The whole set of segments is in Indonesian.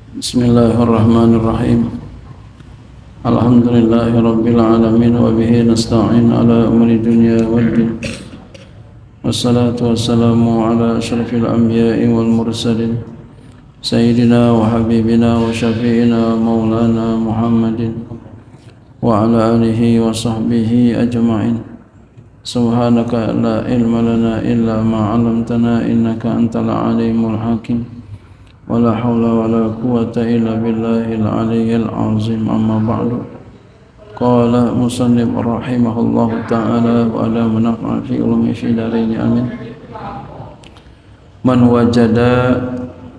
Bismillahirrahmanirrahim. Alhamdulillahirabbil alamin wa bihi nasta'in ala umuri dunya waddin. Wassalatu wassalamu ala asyrafil anbiya'i wal mursalin sayyidina wa habibina wa syafi'ina maulana Muhammadin wa ala alihi wa sahbihi ajma'in. Subhanaka la ilma lana illa ma 'allamtana innaka antal alimul hakim. ولا حول ولا قوة إلا بالله العلي العظيم أما بعد قال مصنف رحمه الله تعالى وعلى منفع في علوم في دارين آمين من وجد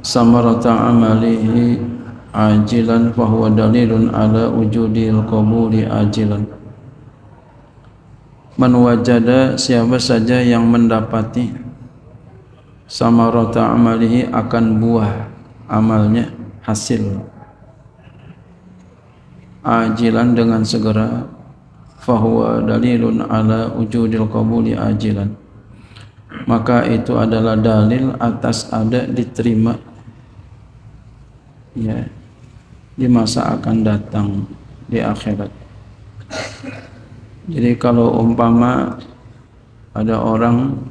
ثمرة عمله عاجلا فهو دليل على وجود القبول عاجلا. Man wajada, siapa saja yang mendapati samarata amalihi, akan buah amalnya, hasil ajilan, dengan segera, fahuwa dalilun ala wujudil qabuli ajilan, maka itu adalah dalil atas ada diterima ya di masa akan datang, di akhirat. Jadi kalau umpama ada orang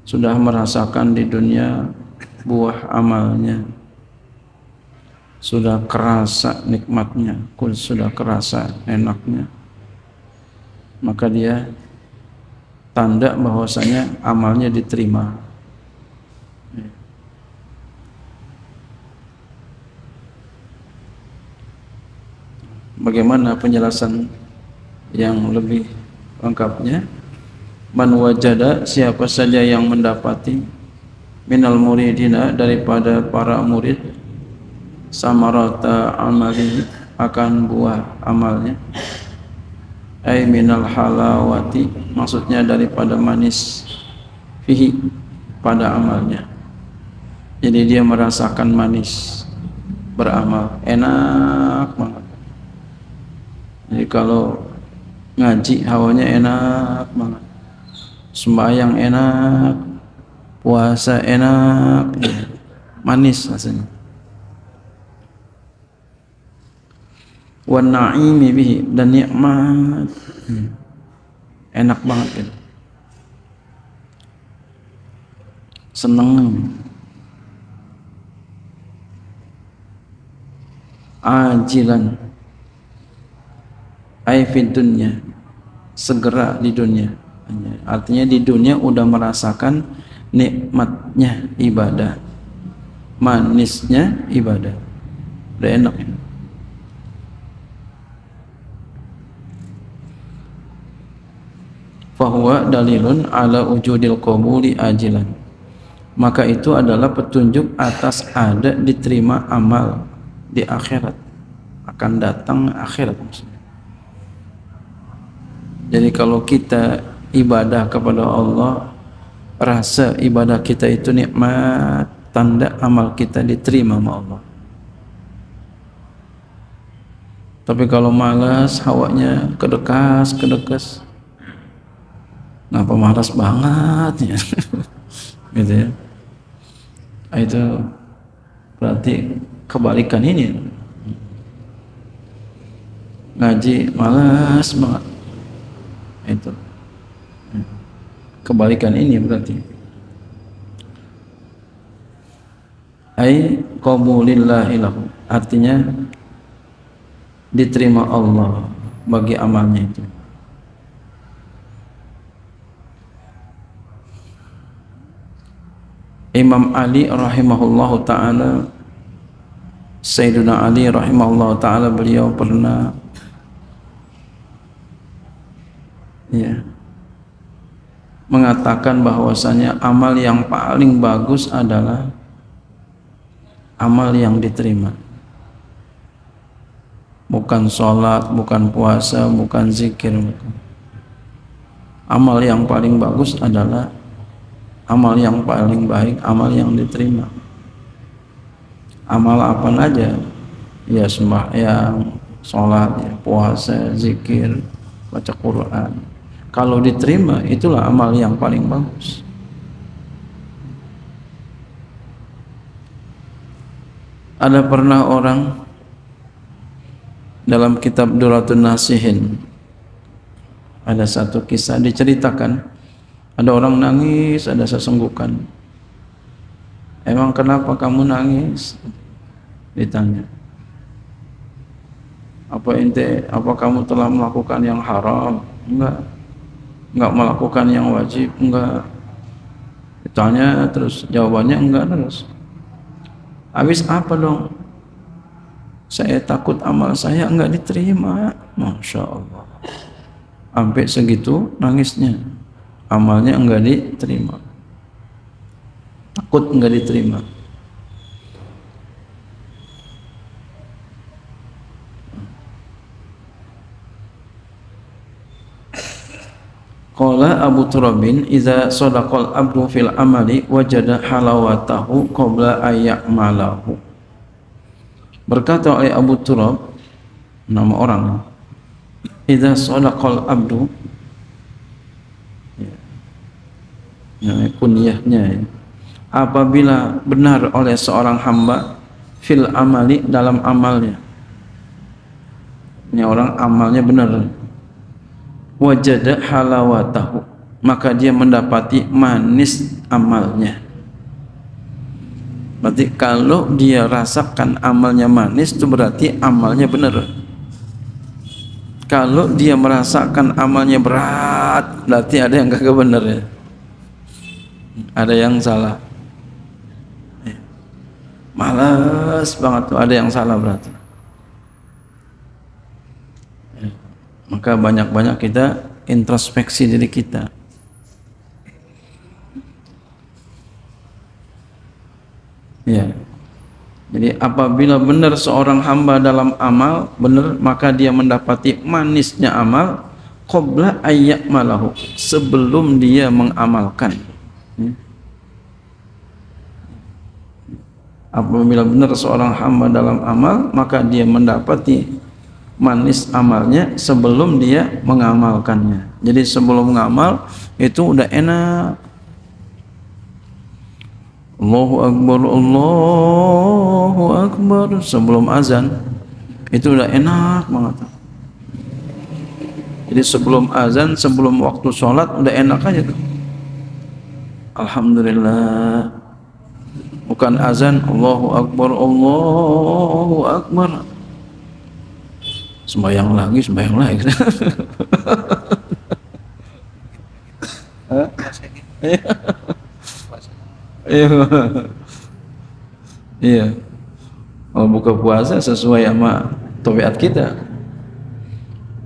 sudah merasakan di dunia buah amalnya, sudah kerasa nikmatnya, sudah kerasa enaknya, maka dia tanda bahwasanya amalnya diterima. Bagaimana penjelasan yang lebih lengkapnya? Man wajada, siapa saja yang mendapati minal muridina, daripada para murid, samarata amali, akan buah amalnya, ay minal halawati, maksudnya daripada manis, fihi, pada amalnya. Jadi dia merasakan manis beramal, enak banget. Jadi kalau ngaji hawanya enak banget, sembahyang enak, puasa enak, manis rasanya. Wan na'imi bihi, dan nikmat, enak banget gitu. Seneng. Ajilan, ay fid dunya, segera di dunia. Artinya di dunia udah merasakan nikmatnya ibadah, manisnya ibadah, udah enak ya. Fahuwa dalilun ala wujudil qabuli ajilan, maka itu adalah petunjuk atas ada diterima amal di akhirat, akan datang akhirat maksudnya. Jadi kalau kita ibadah kepada Allah, rasa ibadah kita itu nikmat, tanda amal kita diterima sama Allah. Tapi kalau malas, hawanya kedekas, kenapa malas banget ya? Gitu ya. Itu berarti kebalikan ini. Ngaji malas banget. Itu kebalikan ini berarti. Ai qabulillahi lahu, artinya diterima Allah bagi amalnya itu. Imam Ali rahimahullahu ta'ala, Sayyiduna Ali rahimahullahu ta'ala, beliau pernah mengatakan bahwasanya amal yang paling bagus adalah amal yang diterima. Bukan sholat, bukan puasa, bukan zikir, bukan. Amal yang paling bagus adalah amal yang paling baik, amal yang diterima. Amal apa aja? Ya sembahyang, sholat, ya, puasa, zikir, baca Quran. Kalau diterima, itulah amal yang paling bagus. Ada pernah orang dalam kitab Duratun Nasihin, ada satu kisah diceritakan, ada orang nangis, ada sesenggukan. Emang kenapa kamu nangis? Ditanya. Apa kamu telah melakukan yang haram? Enggak melakukan yang wajib? Enggak. Ditanya terus, jawabannya enggak terus. Habis apa dong? Saya takut amal saya enggak diterima. Masya Allah. Sampai segitu nangisnya. Amalnya enggak diterima. Takut enggak diterima. Qala Abu Turabin, "Idza sadaqal abdu fil amali wajada halawatahu qabla ayyamalahu." Berkata oleh Abu Turab, nama orang, "Idza sadaqal abdu," ya, kunyahnya, apabila benar oleh seorang hamba fil amali, dalam amalnya. Ini orang amalnya benar. Wajada halawatahu, maka dia mendapati manis amalnya. Berarti kalau dia rasakan amalnya manis, itu berarti amalnya benar. Kalau dia merasakan amalnya berat, berarti ada yang kagak benar ya. Ada yang salah. Malas banget tuh, ada yang salah berarti. Maka banyak-banyak kita introspeksi diri kita. Ya. Jadi apabila benar seorang hamba dalam amal, benar, maka dia mendapati manisnya amal qabla ayyamalahu, sebelum dia mengamalkan. Apabila benar seorang hamba dalam amal, maka dia mendapati manis amalnya sebelum dia mengamalkannya. Jadi sebelum mengamal itu udah enak. Allahu Akbar, Allahu Akbar, sebelum azan itu udah enak banget. Jadi sebelum azan, sebelum waktu sholat udah enak aja tuh. Alhamdulillah. Bukan azan, Allahu Akbar, Allahu Akbar, sembahyang lagi. Iya. Kalau buka puasa sesuai sama tabiat kita.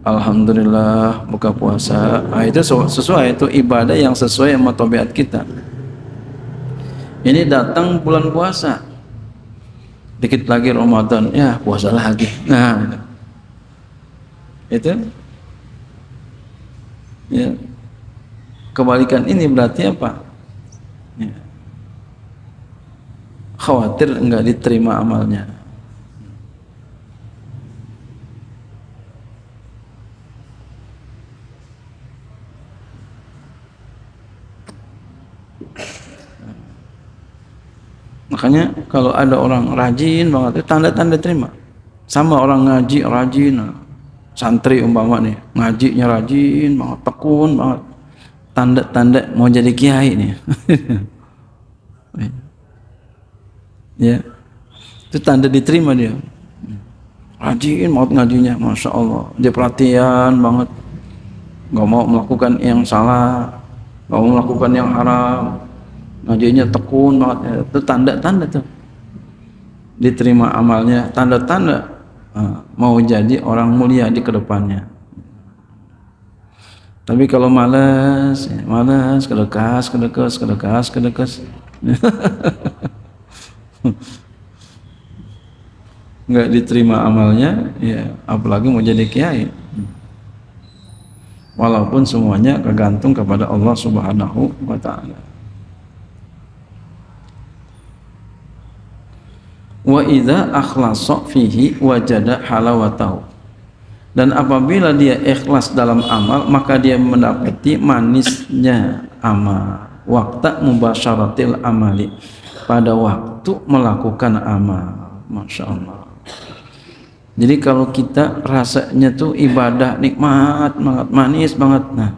Alhamdulillah buka puasa. Itu sesuai, itu ibadah yang sesuai sama tabiat kita. Ini datang bulan puasa. Dikit lagi Ramadan, ya puasa lagi. Nah, itu ya, kebalikan ini berarti apa? Ya. Khawatir enggak diterima amalnya. Makanya kalau ada orang rajin banget, itu tanda-tanda terima. Sama orang ngaji rajin, santri umpama nih, ngajinya rajin banget, tekun banget, tanda-tanda mau jadi kiai nih. Ya, itu tanda diterima dia. Rajin banget ngajinya, masya Allah, dia perhatian banget, nggak mau melakukan yang salah, nggak mau melakukan yang haram, ngajinya tekun banget. Itu tanda-tanda tuh diterima amalnya, tanda-tanda mau jadi orang mulia di kedepannya. Tapi kalau malas, kedekas, nggak diterima amalnya, ya apalagi mau jadi kiai. Walaupun semuanya tergantung kepada Allah Subhanahu wa Ta'ala. Wa idza akhlasa fihi wajada halawatahu, dan apabila dia ikhlas dalam amal, maka dia mendapati manisnya amal. Waqta mubasyaratil amali, pada waktu melakukan amal. Masya Allah. Jadi kalau kita rasanya tuh ibadah nikmat banget, manis banget, nah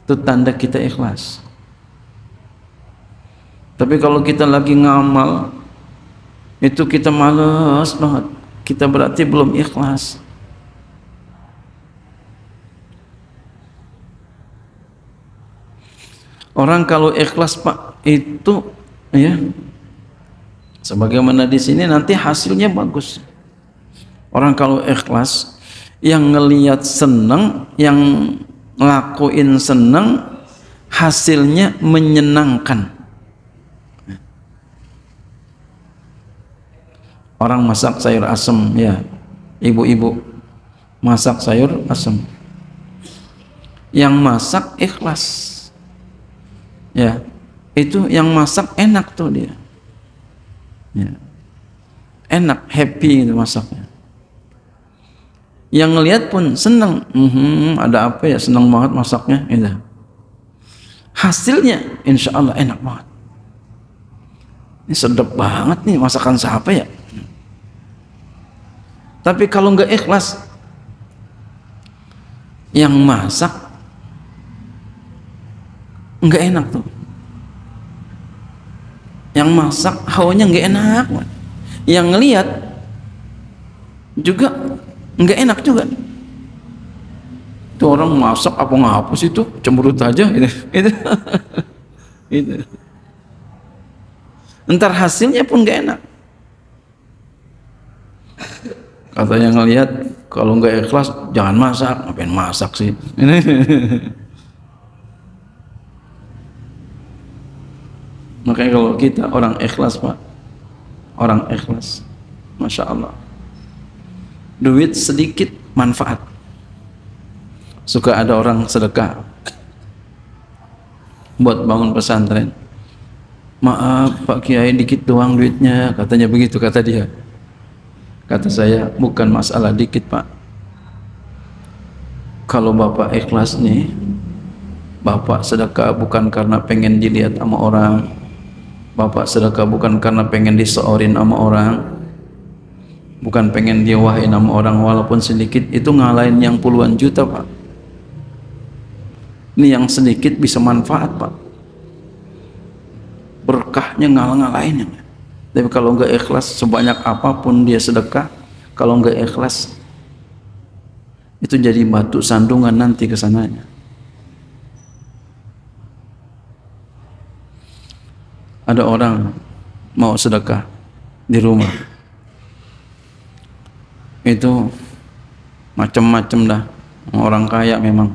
itu tanda kita ikhlas. Tapi kalau kita lagi ngamal, itu kita males banget, kita berarti belum ikhlas. Orang kalau ikhlas Pak, itu ya sebagaimana di sini nanti hasilnya bagus. Orang kalau ikhlas, yang ngelihat senang, yang ngelakuin senang, hasilnya menyenangkan. Orang masak sayur asem, ya, ibu-ibu masak sayur asem, yang masak ikhlas, ya, itu yang masak enak tuh dia, ya, enak, happy itu masaknya. Yang ngelihat pun senang, ada apa ya, senang banget masaknya, gitu. Hasilnya insya Allah enak banget. Ini sedap banget nih, masakan siapa ya? Tapi kalau nggak ikhlas, yang masak nggak enak tuh. Yang masak hawanya nggak enak, yang ngelihat juga nggak enak juga. Itu orang masak apa ngapus itu, cemberut aja itu. Itu. Entar hasilnya pun nggak enak. Kata yang ngelihat, kalau nggak ikhlas jangan masak, ngapain masak sih? Makanya kalau kita orang ikhlas Pak, orang ikhlas, Masya Allah, duit sedikit manfaat. Suka ada orang sedekah buat bangun pesantren, maaf Pak Kiai dikit doang duitnya, katanya begitu, kata dia. Kata saya, bukan masalah dikit Pak, kalau Bapak ikhlas nih, Bapak sedekah bukan karena pengen dilihat sama orang, Bapak sedekah bukan karena pengen diseorin sama orang, bukan pengen diwahin sama orang, walaupun sedikit, itu ngalahin yang puluhan juta Pak. Ini yang sedikit bisa manfaat Pak, berkahnya ngalahinnya. Tapi kalau nggak ikhlas, sebanyak apapun dia sedekah, kalau nggak ikhlas, itu jadi batu sandungan nanti kesananya. Ada orang mau sedekah di rumah, itu macam-macam dah, orang kaya memang,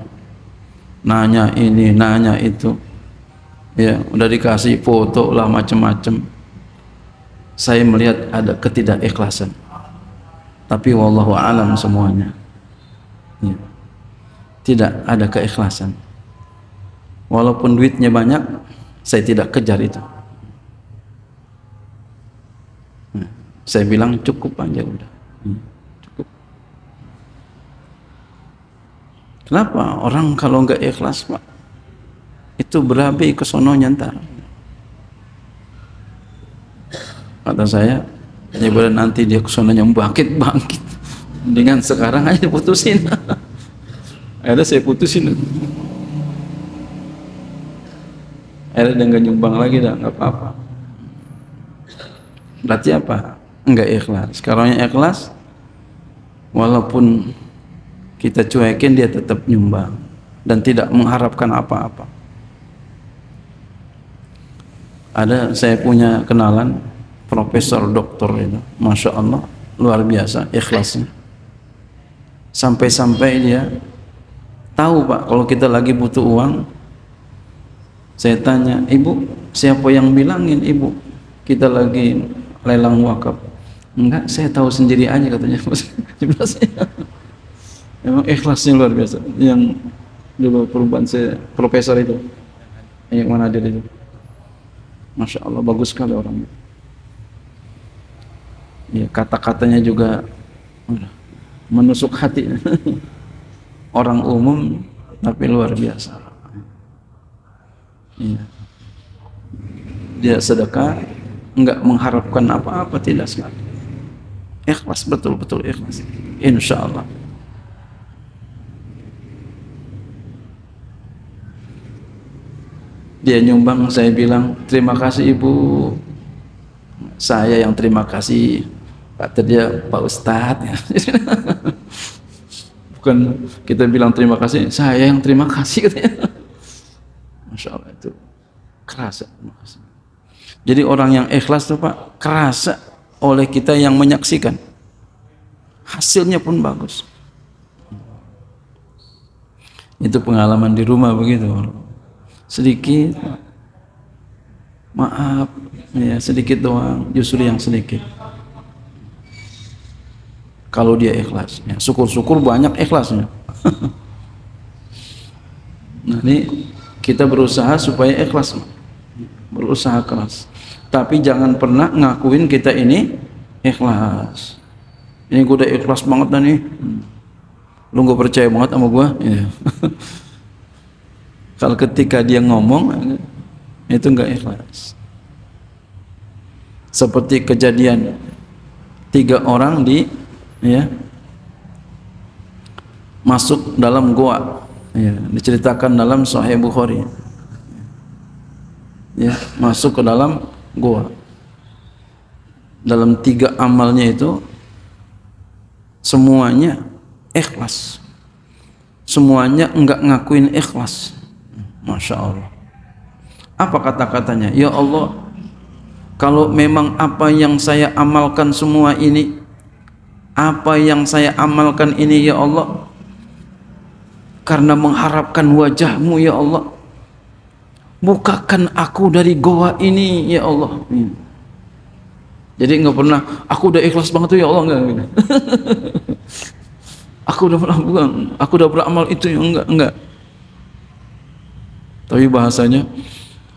nanya ini, nanya itu, ya udah dikasih foto lah macam-macam. Saya melihat ada ketidakikhlasan, tapi wallahu alam semuanya, ya, tidak ada keikhlasan. Walaupun duitnya banyak, saya tidak kejar itu. Saya bilang cukup aja udah, cukup. Kenapa? Orang kalau nggak ikhlas Pak, itu berabe ke sononya ntar. Kata saya, daripada nanti dia ke sononya bangkit, dengan sekarang aja putusin. Akhirnya saya putusin. Akhirnya dia nggak nyumbang lagi dah, nggak apa-apa. Berarti apa? Enggak ikhlas. Kalau yang ikhlas, walaupun kita cuekin, dia tetap nyumbang dan tidak mengharapkan apa-apa. Ada, saya punya kenalan profesor doktor itu, Masya Allah, luar biasa ikhlasnya. Sampai-sampai dia tahu Pak, kalau kita lagi butuh uang, saya tanya, Ibu, siapa yang bilangin Ibu kita lagi lelang wakaf? Enggak, saya tahu sendiri aja, katanya. Memang ikhlasnya luar biasa. Yang dulu perubahan saya, profesor itu, yang mana dia itu, Masya Allah, bagus sekali orangnya. Ya, kata-katanya juga menusuk hati. Orang umum tapi luar biasa. Ya. Dia sedekah enggak mengharapkan apa-apa, tidak sekali. Ikhlas, betul-betul ikhlas, insya Allah. Dia nyumbang, saya bilang terima kasih ibu. Saya yang terima kasih, kata dia Pak Ustadz. Bukan kita bilang terima kasih, saya yang terima kasih katanya. Masya Allah, itu kerasa. Jadi orang yang ikhlas tuh Pak, kerasa oleh kita yang menyaksikan, hasilnya pun bagus. Itu pengalaman di rumah begitu. Sedikit, maaf ya, sedikit doang, justru yang sedikit. Kalau dia ikhlas, ya, syukur-syukur banyak ikhlasnya. Nah ini kita berusaha supaya ikhlas, berusaha keras, tapi jangan pernah ngakuin kita ini ikhlas. Ini gue udah ikhlas banget dah nih, lu gak percaya banget sama gue ya. Kalau ketika dia ngomong itu enggak ikhlas. Seperti kejadian 3 orang masuk dalam goa, ya, diceritakan dalam Sahih Bukhari, ya, masuk ke dalam goa. Dalam 3 amalnya itu semuanya ikhlas, semuanya enggak ngakuin ikhlas. Masya Allah. Apa kata-katanya? Ya Allah, kalau memang apa yang saya amalkan semua ini, apa yang saya amalkan ini ya Allah, karena mengharapkan wajah-Mu ya Allah, bukakan aku dari goa ini ya Allah. Jadi nggak pernah, aku udah ikhlas banget tuh ya Allah, enggak. Aku udah pernah bukan, aku udah beramal itu ya enggak. Tapi bahasanya,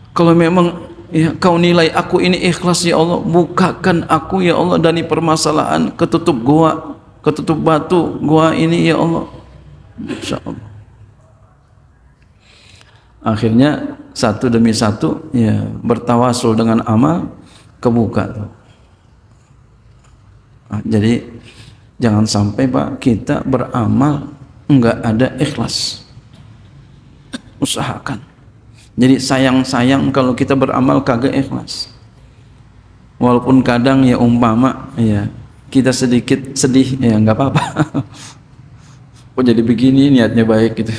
kalau memang ya kau nilai aku ini ikhlas ya Allah, bukakan aku ya Allah dari permasalahan ketutup goa, ketutup batu goa ini ya Allah. Insya Allah. Akhirnya satu demi satu ya bertawasul dengan amal, kebuka. Nah, jadi jangan sampai Pak kita beramal enggak ada ikhlas. Usahakan. Jadi sayang kalau kita beramal kagak ikhlas. Walaupun kadang ya umpama ya kita sedikit sedih ya nggak apa-apa. Kok jadi begini, niatnya baik gitu.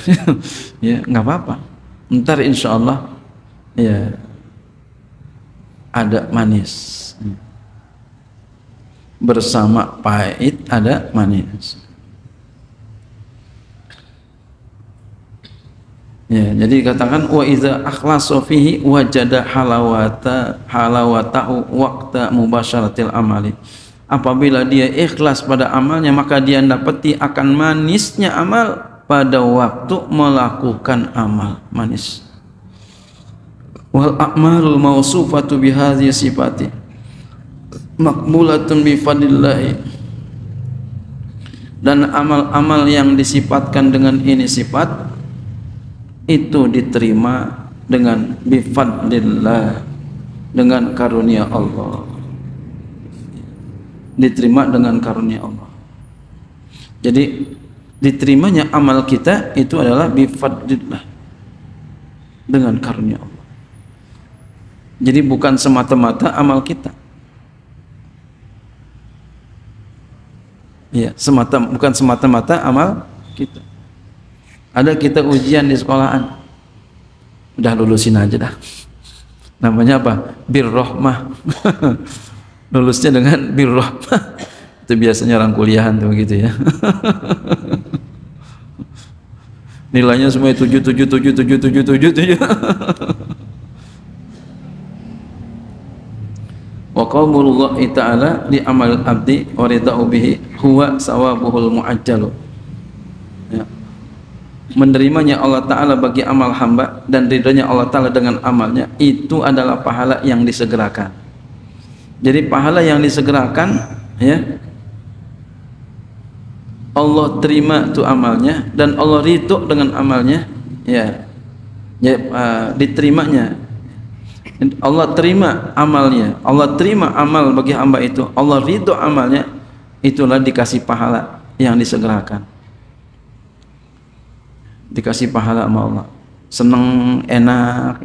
Ya nggak apa-apa. Ntar insya Allah ya ada manis. Bersama pahit ada manis. Ya, jadi katakan wa idza akhlasa fihi wajada halawatahu waqta mubasyaratil amali. Apabila dia ikhlas pada amalnya, maka dia dapati akan manisnya amal pada waktu melakukan amal, manis. Wal a'malul mausufatu bihadhihi sifati maqbulatun bi fadlillah. Dan amal-amal yang disifatkan dengan ini sifat itu diterima dengan bifadlillah, dengan karunia Allah, diterima dengan karunia Allah. Jadi diterimanya amal kita itu adalah bifadlillah, dengan karunia Allah. Jadi bukan semata-mata amal kita, ya, bukan semata-mata amal kita. Ada kita ujian di sekolahan, udah lulusin aja dah. Namanya apa? Birrohmah. Lulusnya dengan birrohmah. Itu biasanya orang kuliahan tuh begitu ya. Nilainya semua 7. Wa qaulullah ta'ala li amal abdi wa rida'u bihi huwa sawabuhul muajjalu. Ya. Menerimanya Allah Ta'ala bagi amal hamba dan ridhonya Allah Ta'ala dengan amalnya itu adalah pahala yang disegerakan. Jadi pahala yang disegerakan ya, Allah terima itu amalnya dan Allah ridho dengan amalnya ya, diterimanya. Allah terima amalnya, Allah terima amal bagi hamba itu, Allah ridho amalnya, itulah dikasih pahala yang disegerakan. Dikasih pahala sama Allah, seneng, enak.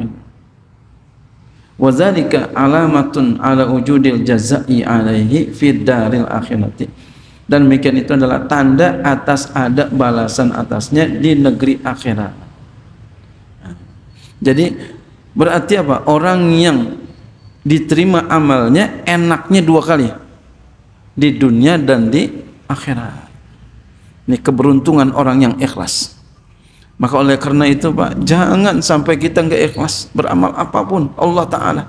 Wa dzalika alamatun ala wujudil jazaa'i alaihi fid daril akhirati. Dan demikian itu adalah tanda atas ada balasan atasnya di negeri akhirat. Jadi berarti apa? Orang yang diterima amalnya enaknya dua kali, di dunia dan di akhirat. Ini keberuntungan orang yang ikhlas. Maka oleh karena itu Pak, jangan sampai kita nggak ikhlas beramal apapun Allah Ta'ala.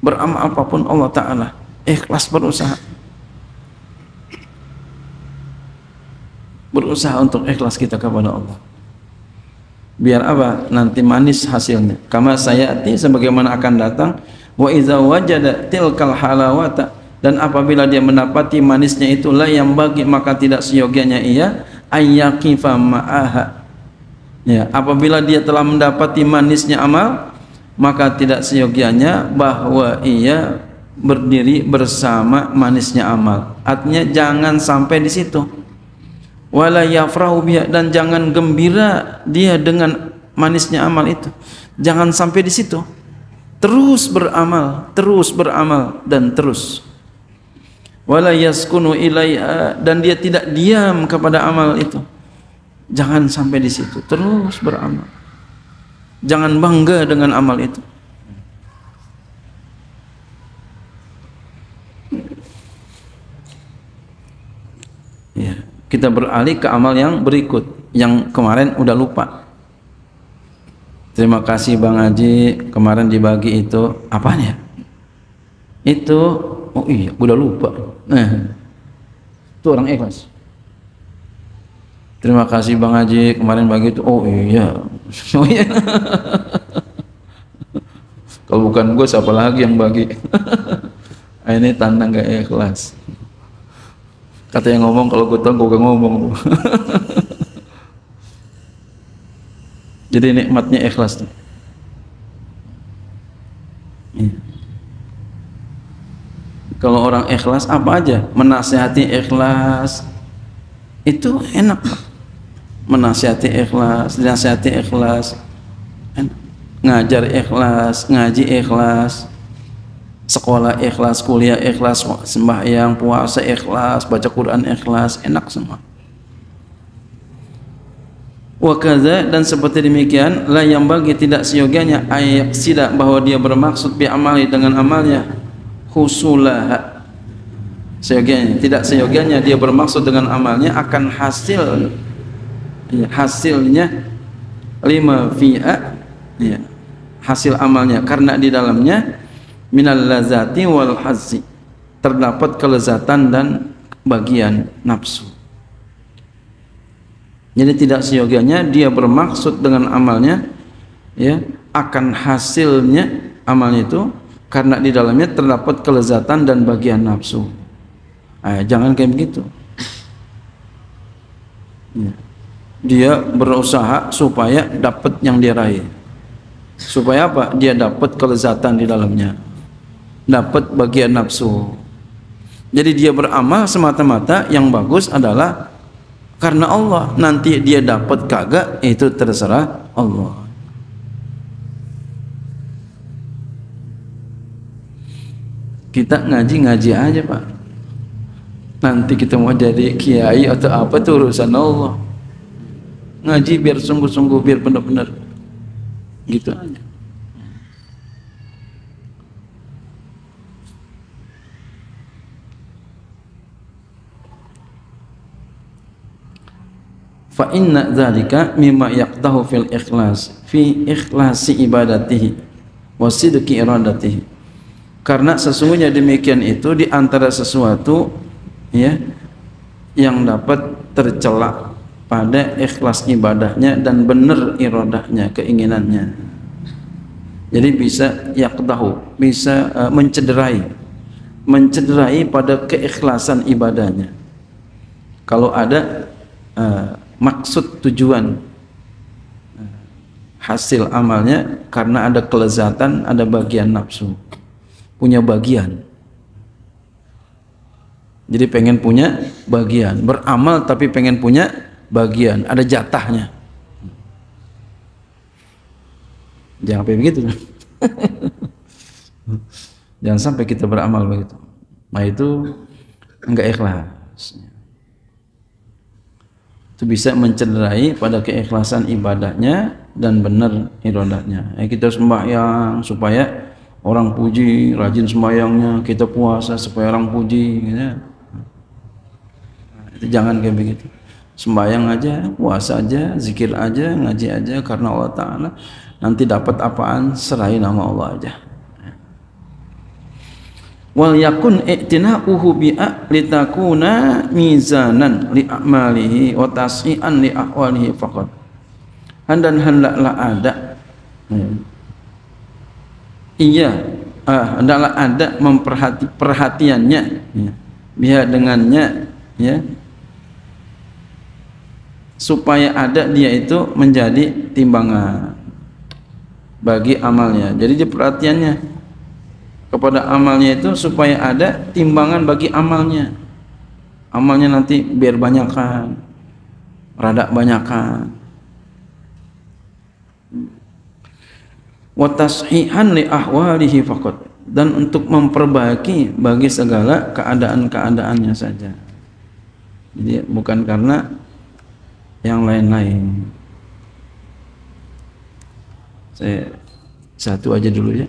Beramal apapun Allah Ta'ala, ikhlas berusaha untuk ikhlas kita kepada Allah. Biar apa? Nanti manis hasilnya. Kama sayati, sebagaimana akan datang. Wa idza wajada tilkal halawata, dan apabila dia mendapati manisnya itu, la yang bagi, maka tidak seyogianya ia ayyaqifa ma'aha. Ya, apabila dia telah mendapati manisnya amal, maka tidak seyogianya bahwa ia berdiri bersama manisnya amal. Artinya jangan sampai di situ. Wala yafrahu biha, dan jangan gembira dia dengan manisnya amal itu. Jangan sampai di situ. Terus beramal dan terus. Wala yaskunu ilaiha, dan dia tidak diam kepada amal itu. Jangan sampai di situ, terus beramal. Jangan bangga dengan amal itu. Ya, kita beralih ke amal yang berikut, yang kemarin udah lupa. Terima kasih Bang Haji, kemarin dibagi itu apaan ya? Itu, oh iya, udah lupa. Itu orang ikhlas. Terima kasih Bang Haji, kemarin bagi itu. Oh iya. Oh iya. Kalau bukan gue, siapa lagi yang bagi? Ini tanda gak ikhlas. Kata yang ngomong, kalau gue tahu gue gak ngomong. Jadi nikmatnya ikhlas tuh. Kalau orang ikhlas apa aja, menasihati ikhlas, itu enak. Menasihati ikhlas, dinasihati ikhlas, enak. Ngajar ikhlas, ngaji ikhlas, sekolah ikhlas, kuliah ikhlas, sembahyang, puasa ikhlas, baca Quran ikhlas, enak semua. Wakaza, dan seperti demikian, la yang bagi, tidak seyogianya ayaksida, bahwa dia bermaksud bi amali, dengan amalnya, husulah, seyogianya, tidak seyogianya dia bermaksud dengan amalnya akan hasil, ya, hasilnya lima fi'a, ya, hasil amalnya, karena di dalamnya minal lazati wal hazzi, terdapat kelezatan dan bagian nafsu. Jadi tidak seyogianya dia bermaksud dengan amalnya, ya, akan hasilnya amalnya itu, karena di dalamnya terdapat kelezatan dan bagian nafsu. Jangan kayak begitu. Ya. Dia berusaha supaya dapat yang dia raih. Supaya apa? Dia dapat kelezatan di dalamnya, dapat bagian nafsu. Jadi dia beramal semata-mata yang bagus adalah karena Allah. Nanti dia dapat kagak, itu terserah Allah. Kita ngaji aja Pak. Nanti kita mau jadi kiai atau apa, itu urusan Allah. Ngaji biar sungguh-sungguh, biar benar-benar gitu aja. Fa inna dzalika mimma yaqtahu fil ikhlas fi ikhlasi ibadatihi wa sidqi iradatihi. Karena sesungguhnya demikian itu di antara sesuatu, ya, yang dapat tercela pada ikhlas ibadahnya dan benar iradahnya, keinginannya. Jadi bisa yaqtahu, bisa mencederai pada keikhlasan ibadahnya. Kalau ada maksud tujuan hasil amalnya karena ada kelezatan, ada bagian nafsu. punya bagian. Jadi pengen punya bagian, beramal tapi pengen punya bagian, ada jatahnya. Jangan sampai begitu. Jangan sampai kita beramal begitu. Nah itu enggak ikhlas. Itu bisa mencederai pada keikhlasan ibadahnya dan benar ibadatnya. Kita sembahyang supaya orang puji, rajin sembahyangnya, kita puasa supaya orang puji, gitu. Itu jangan kayak begitu. Sembahyang aja, puasa aja, zikir aja, ngaji aja karena Allah Ta'ala. Nanti dapat apaan, serahin nama Allah aja. Wal yakun i'tina'uhu bi'a litakuna mizanan li a'malihi wa tas'ian li ahwalihi faqat. Dan hendaklah ada hendaklah ada perhatiannya ya, biha dengannya ya, supaya ada dia itu menjadi timbangan bagi amalnya. Jadi dia perhatiannya kepada amalnya itu supaya ada timbangan bagi amalnya. Amalnya nanti biar banyakan, rada banyakan. Wa tashihan li ahwalihi faqat, dan untuk memperbaiki bagi segala keadaan-keadaannya saja. Jadi bukan karena yang lain-lain. Saya satu aja dulu ya.